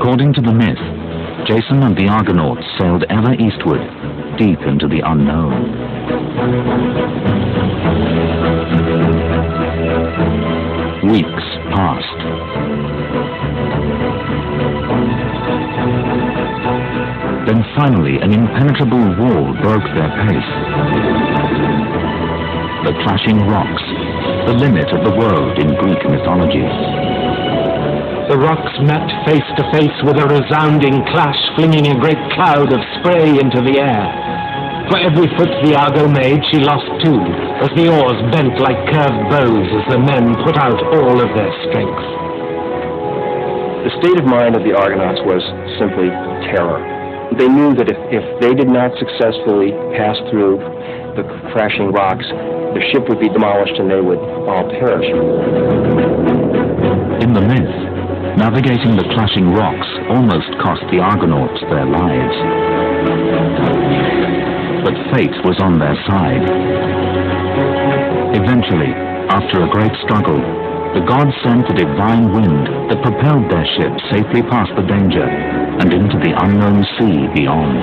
According to the myth, Jason and the Argonauts sailed ever eastward, deep into the unknown. Weeks passed. Then finally an impenetrable wall broke their pace. The clashing rocks, the limit of the world in Greek mythology. The rocks met face to face with a resounding clash, flinging a great cloud of spray into the air. For every foot the Argo made, she lost 2, as the oars bent like curved bows as the men put out all of their strength. The state of mind of the Argonauts was simply terror. They knew that if they did not successfully pass through the crashing rocks, the ship would be demolished and they would all perish. In the myth, navigating the clashing rocks almost cost the Argonauts their lives. But fate was on their side. Eventually, after a great struggle, the gods sent a divine wind that propelled their ship safely past the danger and into the unknown sea beyond.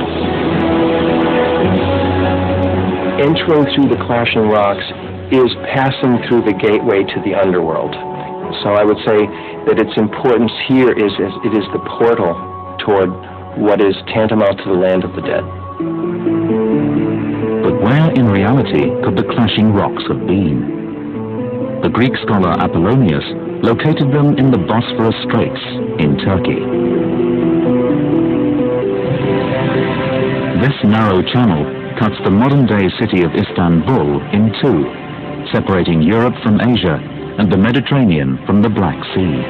Entering through the clashing rocks is passing through the gateway to the underworld. So I would say that its importance here is it is the portal toward what is tantamount to the land of the dead. But where in reality could the clashing rocks have been? The Greek scholar Apollonius located them in the Bosphorus Straits in Turkey. This narrow channel cuts the modern-day city of Istanbul in 2, separating Europe from Asia and the Mediterranean from the Black Sea.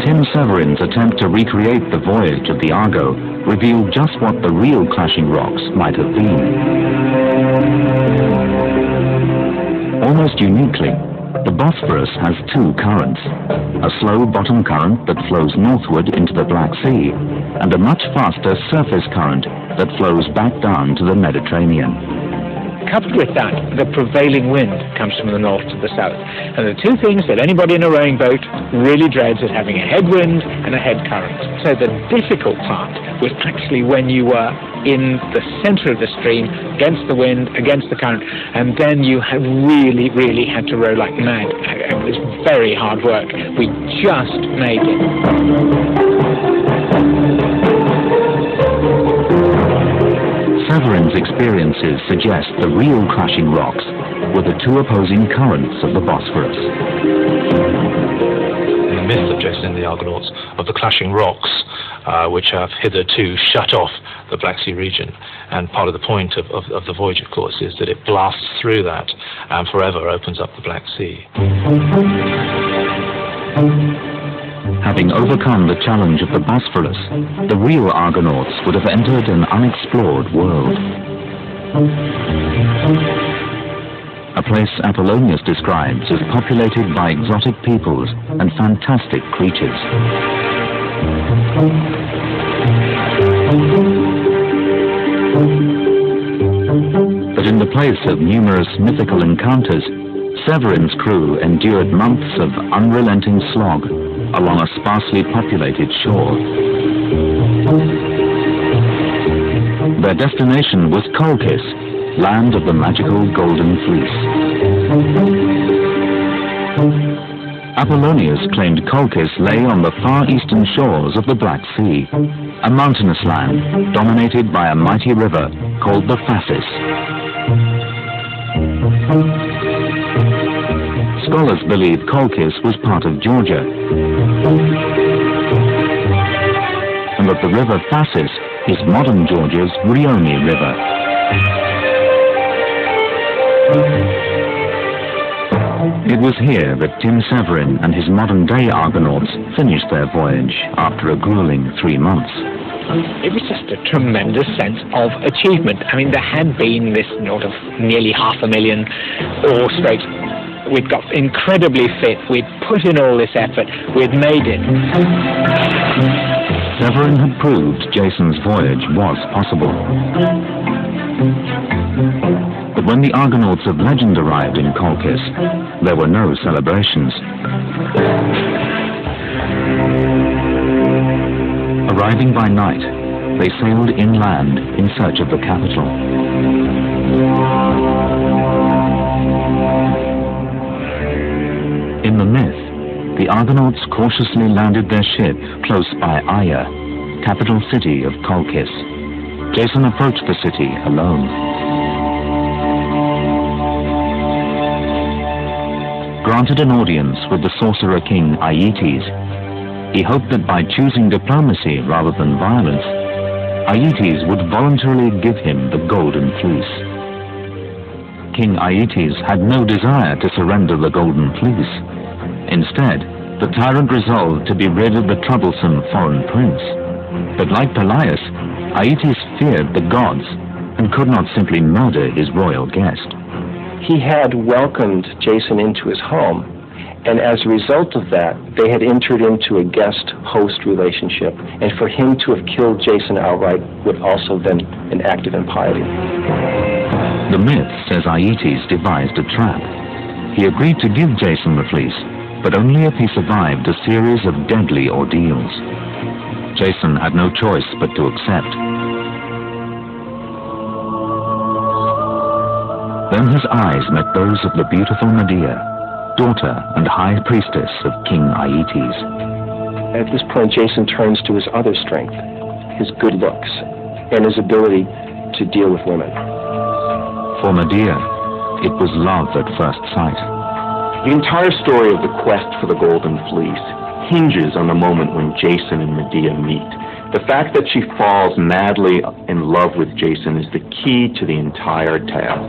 Tim Severin's attempt to recreate the voyage of the Argo revealed just what the real clashing rocks might have been. Almost uniquely, the Bosphorus has 2 currents, a slow bottom current that flows northward into the Black Sea, and a much faster surface current that flows back down to the Mediterranean. Coupled with that, the prevailing wind comes from the north to the south. And the 2 things that anybody in a rowing boat really dreads is having a headwind and a head current. So the difficult part was actually when you were in the center of the stream, against the wind, against the current, and then you had really had to row like mad. It was very hard work. We just made it. Severin's experiences suggest the real clashing rocks were the 2 opposing currents of the Bosphorus. The myth of Jason and the Argonauts, of the clashing rocks, which have hitherto shut off the Black Sea region. And part of the point of the voyage, of course, is that it blasts through that and forever opens up the Black Sea. Having overcome the challenge of the Bosphorus, the real Argonauts would have entered an unexplored world. A place Apollonius describes as populated by exotic peoples and fantastic creatures. But in the place of numerous mythical encounters, Severin's crew endured months of unrelenting slog along a sparsely populated shore. Their destination was Colchis, land of the magical Golden Fleece. Apollonius claimed Colchis lay on the far eastern shores of the Black Sea, a mountainous land dominated by a mighty river called the Phasis. Scholars believe Colchis was part of Georgia, and that the river Phasis is modern Georgia's Rioni River. It was here that Tim Severin and his modern-day Argonauts finished their voyage after a grueling 3 months. It was just a tremendous sense of achievement. I mean, there had been this sort of nearly 500,000 oar strokes. We'd got incredibly fit, we'd put in all this effort, we'd made it. Severin had proved Jason's voyage was possible. But when the Argonauts of legend arrived in Colchis, there were no celebrations. Arriving by night, they sailed inland in search of the capital. In the myth, the Argonauts cautiously landed their ship close by Aya, capital city of Colchis. Jason approached the city alone. Granted an audience with the sorcerer king Aietes, he hoped that by choosing diplomacy rather than violence, Aietes would voluntarily give him the golden fleece. King Aietes had no desire to surrender the golden fleece. Instead, the tyrant resolved to be rid of the troublesome foreign prince. But like Pelias, Aietes feared the gods and could not simply murder his royal guest. He had welcomed Jason into his home, and as a result of that, they had entered into a guest-host relationship, and for him to have killed Jason outright would also have been an act of impiety. The myth says Aietes devised a trap. He agreed to give Jason the fleece, but only if he survived a series of deadly ordeals. Jason had no choice but to accept. Then his eyes met those of the beautiful Medea, daughter and high priestess of King Aietes. At this point, Jason turns to his other strength, his good looks, and his ability to deal with women. For Medea, it was love at first sight. The entire story of the quest for the Golden Fleece hinges on the moment when Jason and Medea meet. The fact that she falls madly in love with Jason is the key to the entire tale.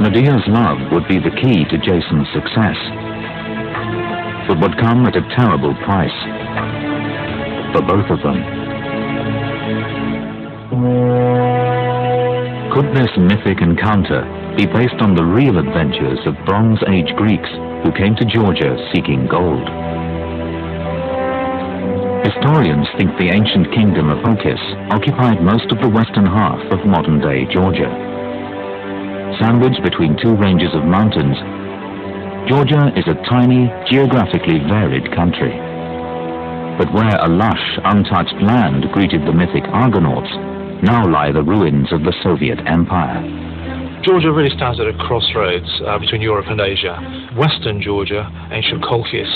Medea's love would be the key to Jason's success, but would come at a terrible price for both of them. Could this mythic encounter be based on the real adventures of Bronze Age Greeks who came to Georgia seeking gold? Historians think the ancient kingdom of Colchis occupied most of the western half of modern-day Georgia. Sandwiched between two ranges of mountains, Georgia is a tiny, geographically varied country. But where a lush, untouched land greeted the mythic Argonauts, now lie the ruins of the Soviet Empire. Georgia really stands at a crossroads between Europe and Asia. Western Georgia, ancient Colchis,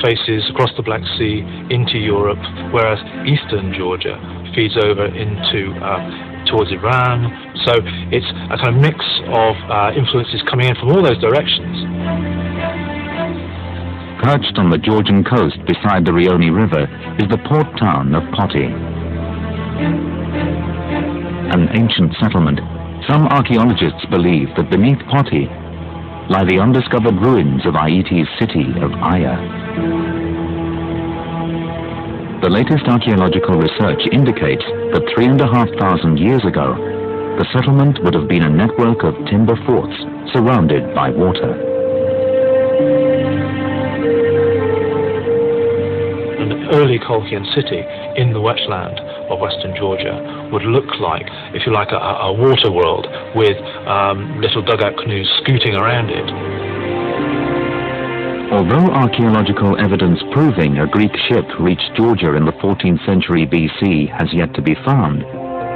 faces across the Black Sea into Europe, whereas eastern Georgia feeds over into towards Iran. So it's a kind of mix of influences coming in from all those directions. Perched on the Georgian coast beside the Rioni River is the port town of Poti. An ancient settlement, some archaeologists believe that beneath Poti lie the undiscovered ruins of Aietes' city of Aya. The latest archaeological research indicates that 3,500 years ago, the settlement would have been a network of timber forts surrounded by water. An early Colchian city in the wetland of western Georgia would look like, if you like, a water world with little dugout canoes scooting around it. Although archaeological evidence proving a Greek ship reached Georgia in the 14th century BC has yet to be found,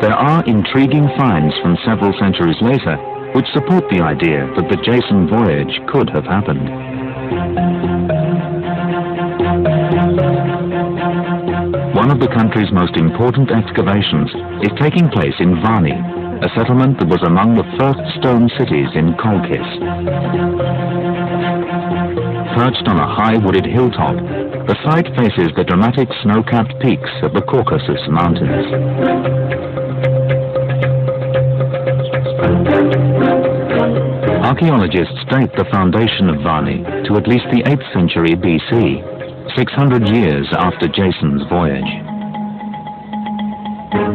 there are intriguing finds from several centuries later which support the idea that the Jason voyage could have happened. One of the country's most important excavations is taking place in Vani, a settlement that was among the first stone cities in Colchis. Perched on a high wooded hilltop, the site faces the dramatic snow-capped peaks of the Caucasus Mountains. Archaeologists date the foundation of Vani to at least the 8th century BC, 600 years after Jason's voyage.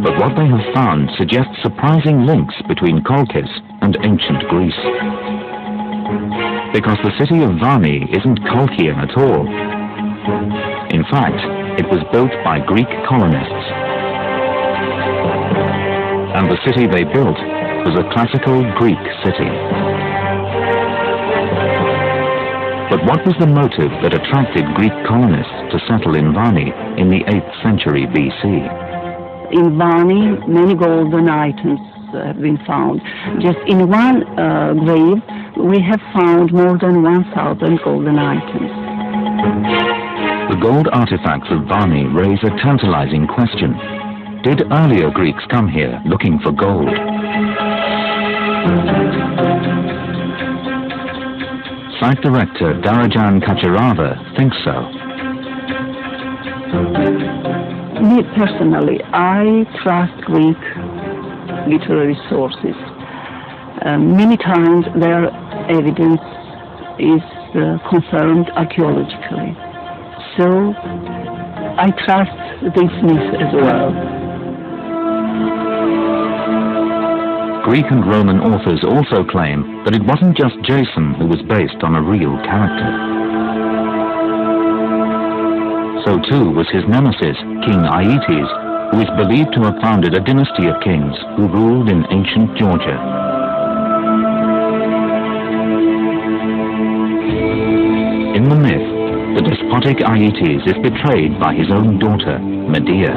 But what they have found suggests surprising links between Colchis and ancient Greece. Because the city of Vani isn't Colchian at all. In fact, it was built by Greek colonists. And the city they built was a classical Greek city. But But what was the motive that attracted Greek colonists to settle in Varni in the 8th century BC? In Varni, many golden items have been found. Just in one grave, we have found more than 1,000 golden items. The gold artifacts of Varni raise a tantalizing question. Did earlier Greeks come here looking for gold? Site director Darajan Kachirava thinks so. Me personally, I trust Greek literary sources. Many times their evidence is confirmed archaeologically. So I trust this myth as well. Greek and Roman authors also claim that it wasn't just Jason who was based on a real character. So too was his nemesis, King Aietes, who is believed to have founded a dynasty of kings who ruled in ancient Georgia. In the myth, the despotic Aietes is betrayed by his own daughter, Medea.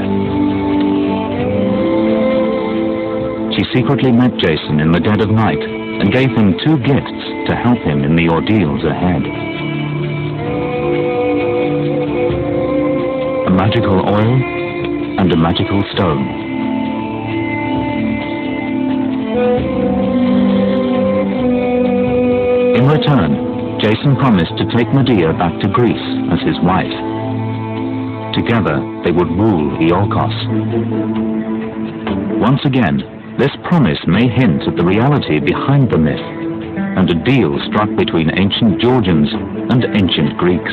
She secretly met Jason in the dead of night and gave him 2 gifts to help him in the ordeals ahead. A magical oil and a magical stone. In return, Jason promised to take Medea back to Greece as his wife. Together, they would rule Iolkos. Once again, this promise may hint at the reality behind the myth, and a deal struck between ancient Georgians and ancient Greeks.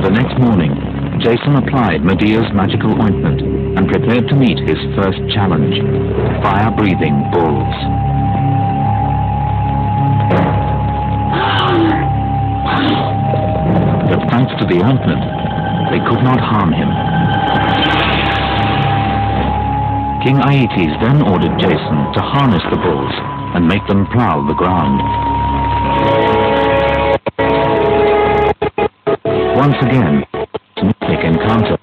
The next morning, Jason applied Medea's magical ointment and prepared to meet his first challenge, fire-breathing bulls. But thanks to the ointment, they could not harm him. King Aietes then ordered Jason to harness the bulls and make them plough the ground. Once again, an epic encounter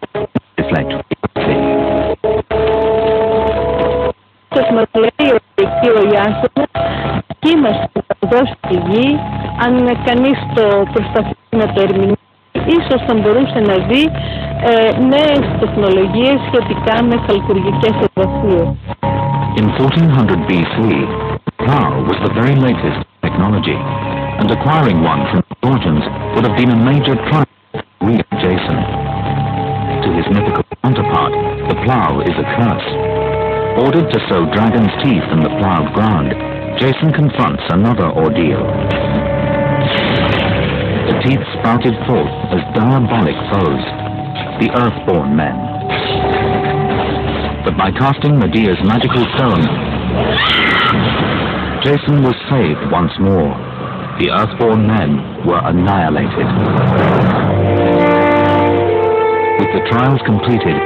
reflect reality. Σας μας λέει ο Ιάσονα, εκεί μας θα δώσει τη γη, αν κανείς το προσπαθεί να το ερμηνεύσει, ίσως θα μπορούσε να δει νέες τεχνολογίες σχετικά με χαλκουργικές εργασίες. In 1400 BC, plough was the very latest technology, and acquiring one from the Georgians would have been a major triumph for Jason. To his mythical counterpart, the plough is a curse. Ordered to sow dragon's teeth in the ploughed ground, Jason confronts another ordeal. The teeth spouted forth as diabolic foes, the earthborn men. But by casting Medea's magical stone, Jason was saved once more. The earthborn men were annihilated. With the trials completed,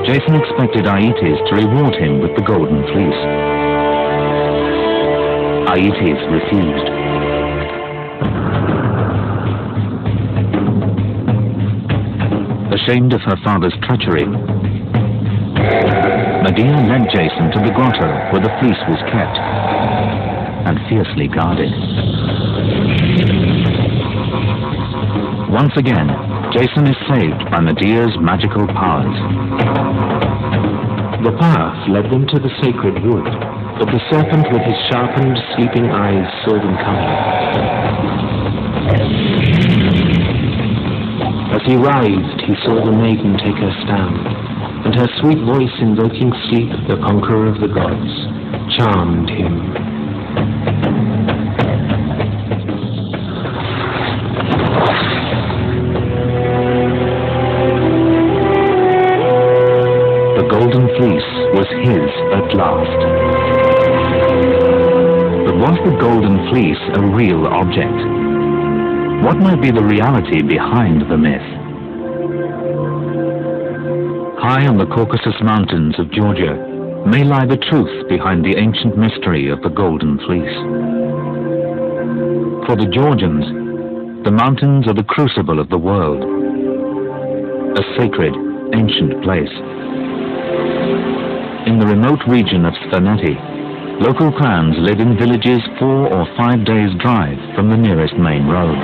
Jason expected Aietes to reward him with the golden fleece. Aietes refused. Ashamed of her father's treachery, Medea led Jason to the grotto where the fleece was kept and fiercely guarded. Once again, Jason is saved by Medea's magical powers. The path led them to the sacred wood, but the serpent with his sharpened, sleeping eyes saw them coming. As he writhed, he saw the maiden take her stand, and her sweet voice invoking sleep, the conqueror of the gods, charmed him. The golden fleece was his at last. But was the golden fleece a real object? What might be the reality behind the myth? High on the Caucasus Mountains of Georgia may lie the truth behind the ancient mystery of the golden fleece. For the Georgians, the mountains are the crucible of the world, a sacred, ancient place. In the remote region of Svaneti, local clans live in villages 4 or 5 days' drive from the nearest main road.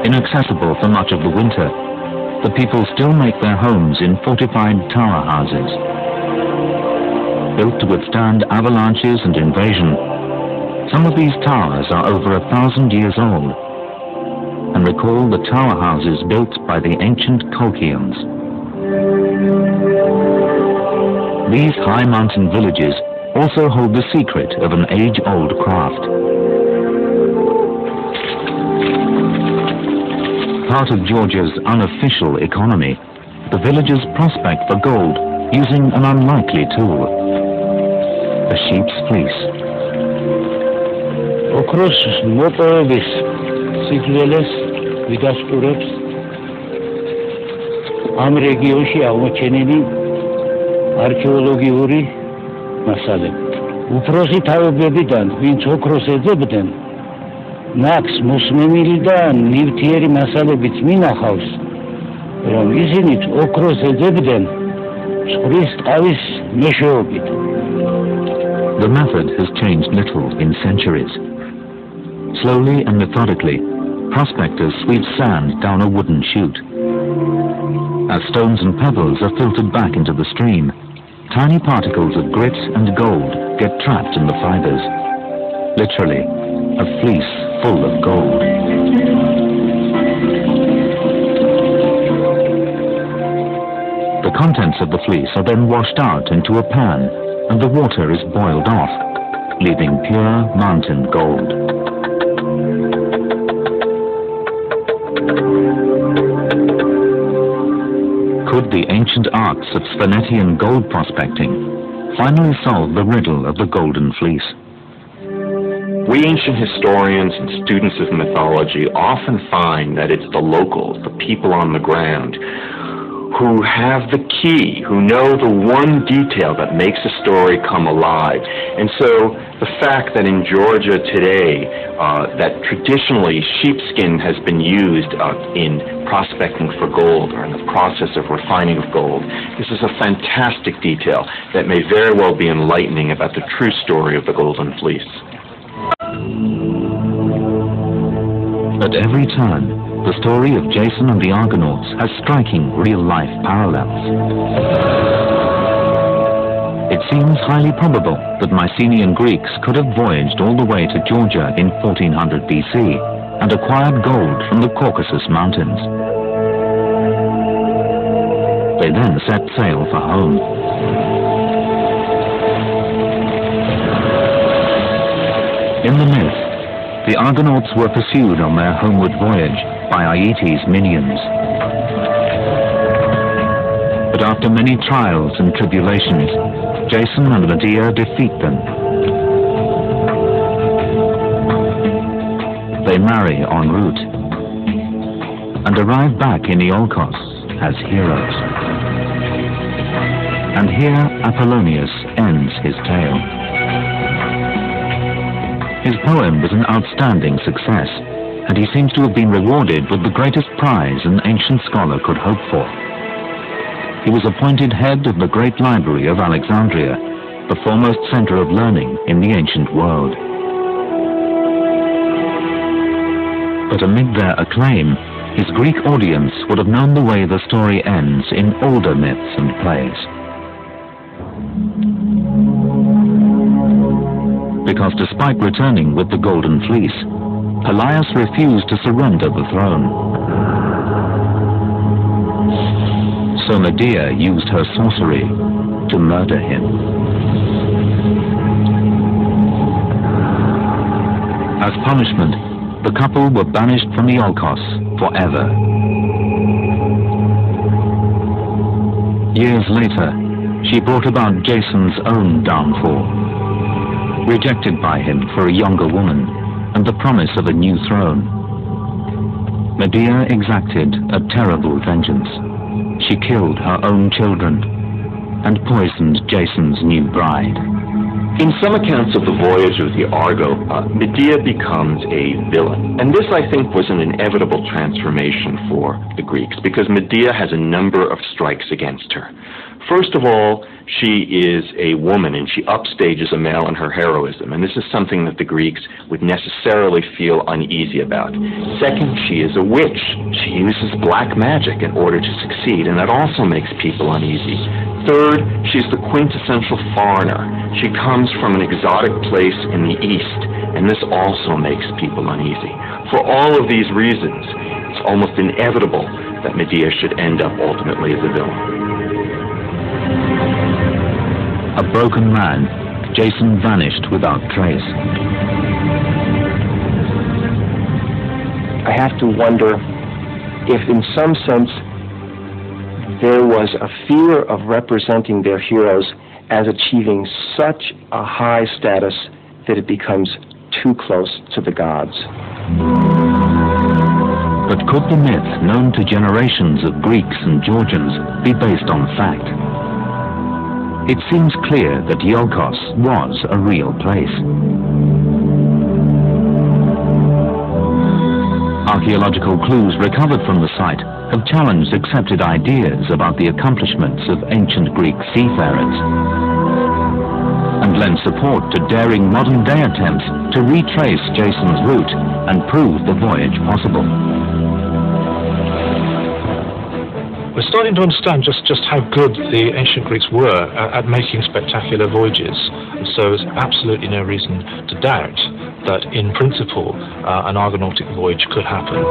Inaccessible for much of the winter, the people still make their homes in fortified tower houses. Built to withstand avalanches and invasion, some of these towers are over 1,000 years old and recall the tower houses built by the ancient Colchians. These high mountain villages also hold the secret of an age-old craft. Part of Georgia's unofficial economy, the villagers prospect for gold using an unlikely tool, a sheep's fleece. Okros mopoovis სიძველეს ვიდასტურებს ამ რეგიონში აღმოჩენილი არქეოლოგიური მასალები. უფროსი თაობებიდან, ვინც ოქროს ეძებდნენ, ნაკს მოსმენილი და ნივთიერი მასალებიც მინახავს, რომ ისინიც ოქროს ეძებდნენ წყლის ტყავის მეშვეობით. The method has changed little in centuries. Slowly and methodically, prospectors sweep sand down a wooden chute. As stones and pebbles are filtered back into the stream, tiny particles of grit and gold get trapped in the fibers. Literally, a fleece full of gold. The contents of the fleece are then washed out into a pan, and the water is boiled off, leaving pure mountain gold. Could the ancient arts of Svanetian gold prospecting finally solve the riddle of the Golden Fleece? We ancient historians and students of mythology often find that it's the locals, the people on the ground, who have the key, who know the one detail that makes a story come alive. And so the fact that in Georgia today, that traditionally sheepskin has been used in prospecting for gold or in the process of refining of gold, this is a fantastic detail that may very well be enlightening about the true story of the Golden Fleece. At every turn, the story of Jason and the Argonauts has striking real-life parallels. It seems highly probable that Mycenaean Greeks could have voyaged all the way to Georgia in 1400 BC and acquired gold from the Caucasus Mountains. They then set sail for home. In the myth, the Argonauts were pursued on their homeward voyage by Aeetes' minions. But after many trials and tribulations, Jason and Medea defeat them. They marry en route and arrive back in Iolcos as heroes. And here Apollonius ends his tale. His poem was an outstanding success, and he seems to have been rewarded with the greatest prize an ancient scholar could hope for. He was appointed head of the great library of Alexandria, the foremost center of learning in the ancient world. But amid their acclaim, his Greek audience would have known the way the story ends in older myths and plays. Because despite returning with the Golden Fleece, Pelias refused to surrender the throne. So Medea used her sorcery to murder him. As punishment, the couple were banished from Iolcos forever. Years later, she brought about Jason's own downfall. Rejected by him for a younger woman and the promise of a new throne, Medea exacted a terrible vengeance. She killed her own children and poisoned Jason's new bride. In some accounts of the voyage of the Argo, Medea becomes a villain. And this, I think, was an inevitable transformation for the Greeks, because Medea has a number of strikes against her. First of all, she is a woman, and she upstages a male in her heroism, and this is something that the Greeks would necessarily feel uneasy about. Second, she is a witch. She uses black magic in order to succeed, and that also makes people uneasy. Third, she's the quintessential foreigner. She comes from an exotic place in the East, and this also makes people uneasy. For all of these reasons, it's almost inevitable that Medea should end up ultimately as a villain. A broken man, Jason vanished without trace. I have to wonder if in some sense there was a fear of representing their heroes as achieving such a high status that it becomes too close to the gods. But could the myth, known to generations of Greeks and Georgians, be based on fact? It seems clear that Iolkos was a real place. Archaeological clues recovered from the site have challenged accepted ideas about the accomplishments of ancient Greek seafarers and lend support to daring modern-day attempts to retrace Jason's route and prove the voyage possible. We're starting to understand just how good the ancient Greeks were at making spectacular voyages, and so there's absolutely no reason to doubt that, in principle, an Argonautic voyage could happen.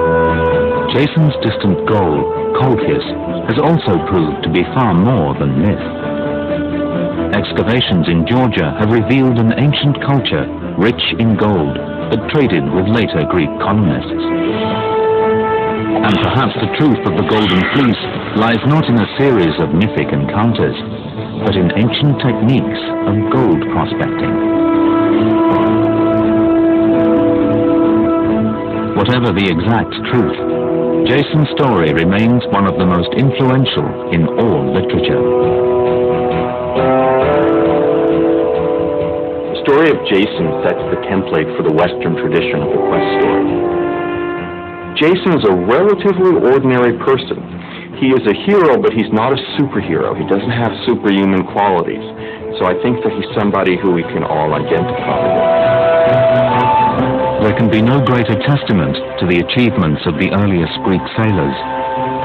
Jason's distant goal, Colchis, has also proved to be far more than myth. Excavations in Georgia have revealed an ancient culture rich in gold that traded with later Greek colonists. And perhaps the truth of the Golden Fleece lies not in a series of mythic encounters, but in ancient techniques of gold prospecting. Whatever the exact truth, Jason's story remains one of the most influential in all literature. The story of Jason sets the template for the Western tradition of the quest story. Jason is a relatively ordinary person. He is a hero, but he's not a superhero. He doesn't have superhuman qualities. So I think that he's somebody who we can all identify with. There can be no greater testament to the achievements of the earliest Greek sailors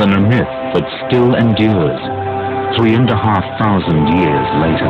than a myth that still endures 3,500 years later.